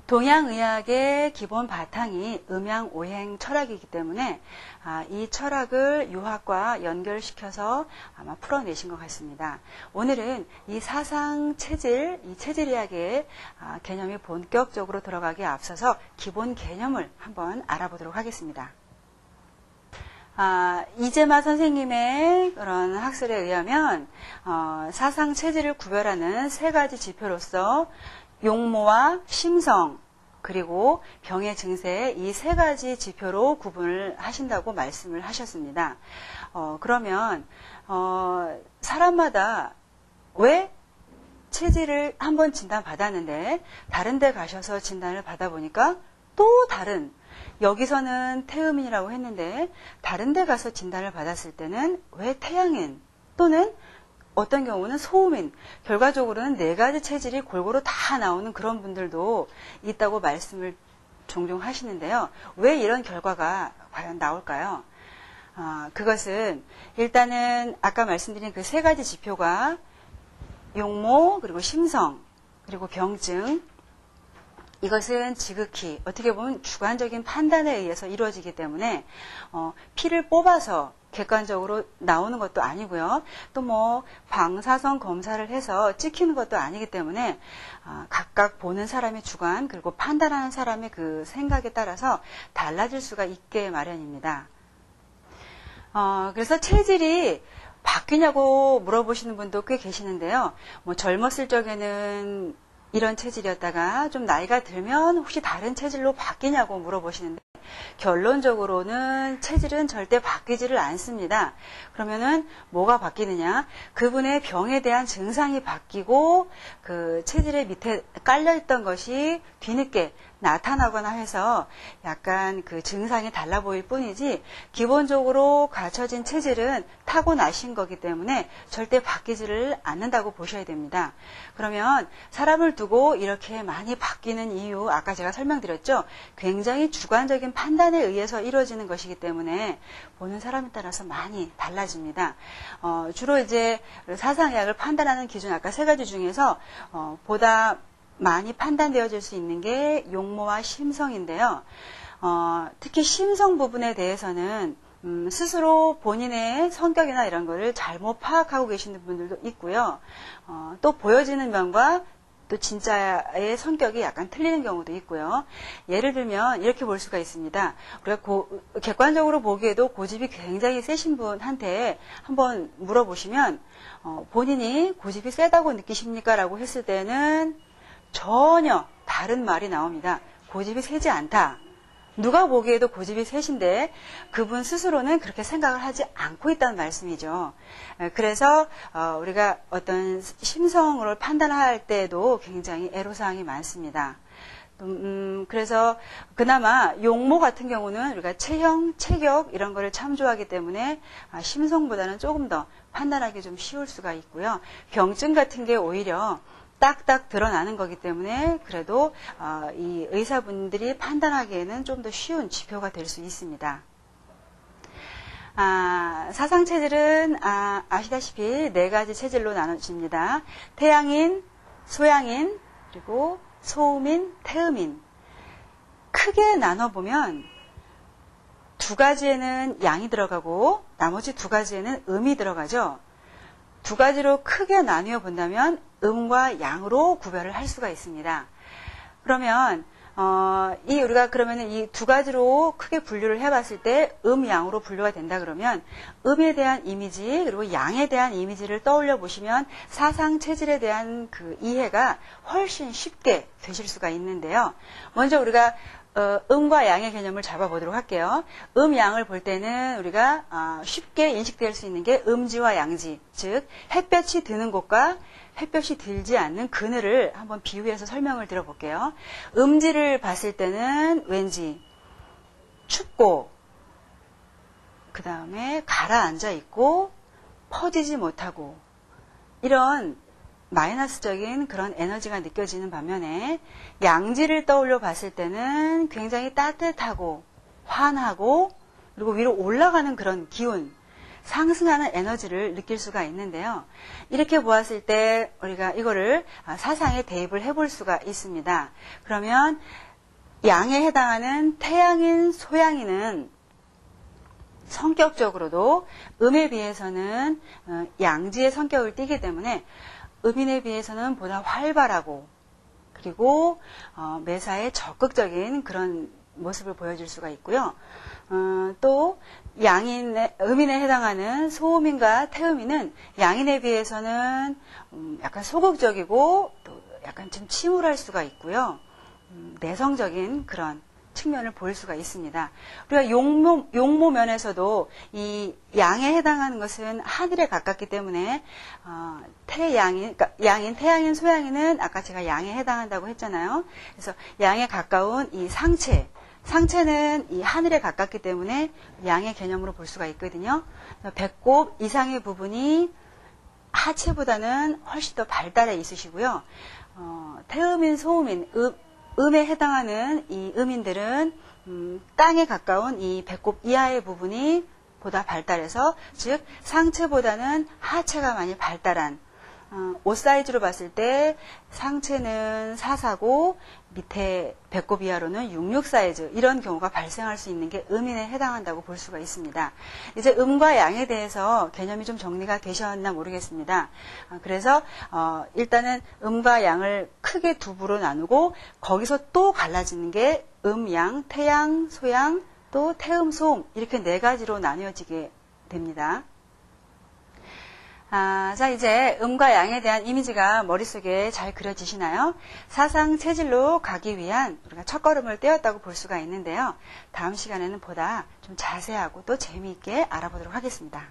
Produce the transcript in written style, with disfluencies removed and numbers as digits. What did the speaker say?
동양의학의 기본 바탕이 음양오행 철학이기 때문에 이 철학을 유학과 연결시켜서 아마 풀어내신 것 같습니다. 오늘은 이 사상체질, 이 체질의학의 개념이 본격적으로 들어가기에 앞서서 기본 개념을 한번 알아보도록 하겠습니다. 이재마 선생님의 그런 학설에 의하면 사상체질을 구별하는 세 가지 지표로서 용모와 심성 그리고 병의 증세 이 세 가지 지표로 구분을 하신다고 말씀을 하셨습니다. 그러면 사람마다 왜 체질을 한번 진단 받았는데 다른 데 가셔서 진단을 받아보니까 또 다른 여기서는 태음인이라고 했는데 다른 데 가서 진단을 받았을 때는 왜 태양인 또는 어떤 경우는 소음인, 결과적으로는 네 가지 체질이 골고루 다 나오는 그런 분들도 있다고 말씀을 종종 하시는데요. 왜 이런 결과가 과연 나올까요? 그것은 일단은 아까 말씀드린 그 세 가지 지표가 용모, 그리고 심성, 그리고 병증, 이것은 지극히 어떻게 보면 주관적인 판단에 의해서 이루어지기 때문에 피를 뽑아서 객관적으로 나오는 것도 아니고요. 또 뭐 방사선 검사를 해서 찍히는 것도 아니기 때문에 각각 보는 사람의 주관 그리고 판단하는 사람의 그 생각에 따라서 달라질 수가 있게 마련입니다. 그래서 체질이 바뀌냐고 물어보시는 분도 꽤 계시는데요. 뭐 젊었을 적에는 이런 체질이었다가 좀 나이가 들면 혹시 다른 체질로 바뀌냐고 물어보시는데 결론적으로는 체질은 절대 바뀌지를 않습니다. 그러면은 뭐가 바뀌느냐? 그분의 병에 대한 증상이 바뀌고 그 체질의 밑에 깔려있던 것이 뒤늦게 나타나거나 해서 약간 그 증상이 달라 보일 뿐이지 기본적으로 갖춰진 체질은 타고나신 거기 때문에 절대 바뀌지를 않는다고 보셔야 됩니다. 그러면 사람을 두고 이렇게 많이 바뀌는 이유 아까 제가 설명드렸죠. 굉장히 주관적인 판단에 의해서 이루어지는 것이기 때문에 보는 사람에 따라서 많이 달라집니다. 주로 이제 사상의학을 판단하는 기준 아까 세 가지 중에서 보다 많이 판단되어질 수 있는 게 용모와 심성인데요. 특히 심성 부분에 대해서는 스스로 본인의 성격이나 이런 거를 잘못 파악하고 계시는 분들도 있고요. 또 보여지는 면과 또 진짜의 성격이 약간 틀리는 경우도 있고요. 예를 들면 이렇게 볼 수가 있습니다. 우리가 객관적으로 보기에도 고집이 굉장히 세신 분한테 한번 물어보시면 본인이 고집이 세다고 느끼십니까? 라고 했을 때는 전혀 다른 말이 나옵니다. 고집이 세지 않다. 누가 보기에도 고집이 세신데 그분 스스로는 그렇게 생각을 하지 않고 있다는 말씀이죠. 그래서 우리가 어떤 심성으로 판단할 때도 굉장히 애로사항이 많습니다. 그래서 그나마 용모 같은 경우는 우리가 체형, 체격 이런 거를 참조하기 때문에 심성보다는 조금 더 판단하기 좀 쉬울 수가 있고요. 병증 같은 게 오히려 딱딱 드러나는 거기 때문에 그래도 이 의사분들이 판단하기에는 좀 더 쉬운 지표가 될 수 있습니다. 사상체질은 아시다시피 네 가지 체질로 나눠집니다. 태양인, 소양인, 그리고 소음인, 태음인. 크게 나눠보면 두 가지에는 양이 들어가고 나머지 두 가지에는 음이 들어가죠. 두 가지로 크게 나누어 본다면 음과 양으로 구별을 할 수가 있습니다. 그러면 우리가 그러면은 이 두 가지로 크게 분류를 해봤을 때 양으로 분류가 된다 그러면 음에 대한 이미지 그리고 양에 대한 이미지를 떠올려 보시면 사상 체질에 대한 그 이해가 훨씬 쉽게 되실 수가 있는데요. 먼저 우리가 음과 양의 개념을 잡아보도록 할게요. 양을 볼 때는 우리가 쉽게 인식될 수 있는 게 음지와 양지, 즉 햇볕이 드는 곳과 햇볕이 들지 않는 그늘을 한번 비유해서 설명을 드려볼게요. 음지를 봤을 때는 왠지 춥고 그 다음에 가라앉아 있고 퍼지지 못하고 이런 마이너스적인 그런 에너지가 느껴지는 반면에 양지를 떠올려 봤을 때는 굉장히 따뜻하고 환하고 그리고 위로 올라가는 그런 기운, 상승하는 에너지를 느낄 수가 있는데요. 이렇게 보았을 때 우리가 이거를 사상에 대입을 해볼 수가 있습니다. 그러면 양에 해당하는 태양인 소양인은 성격적으로도 음에 비해서는 양지의 성격을 띠기 때문에 음인에 비해서는 보다 활발하고 그리고 매사에 적극적인 그런 모습을 보여줄 수가 있고요. 또 음인에 해당하는 소음인과 태음인은 양인에 비해서는 약간 소극적이고 또 약간 좀 침울할 수가 있고요. 내성적인 그런 측면을 보일 수가 있습니다. 우리가 용모 면에서도 이 양에 해당하는 것은 하늘에 가깝기 때문에 그러니까 양인, 태양인, 소양인은 아까 제가 양에 해당한다고 했잖아요. 그래서 양에 가까운 이 상체는 이 하늘에 가깝기 때문에 양의 개념으로 볼 수가 있거든요. 배꼽 이상의 부분이 하체보다는 훨씬 더 발달해 있으시고요. 태음인, 소음인, 음에 해당하는 이 음인들은 땅에 가까운 이 배꼽 이하의 부분이 보다 발달해서 즉 상체보다는 하체가 많이 발달한 옷 사이즈로 봤을 때 상체는 4사고 밑에 배꼽 이하로는 66 사이즈 이런 경우가 발생할 수 있는 게 음인에 해당한다고 볼 수가 있습니다. 이제 음과 양에 대해서 개념이 좀 정리가 되셨나 모르겠습니다. 그래서 일단은 음과 양을 크게 두 부로 나누고 거기서 또 갈라지는 게 양, 태양, 소양, 또 태음, 소음 이렇게 네 가지로 나뉘어지게 됩니다. 자, 이제 음과 양에 대한 이미지가 머릿속에 잘 그려지시나요? 사상 체질로 가기 위한 우리가 첫걸음을 떼었다고 볼 수가 있는데요. 다음 시간에는 보다 좀 자세하고 또 재미있게 알아보도록 하겠습니다.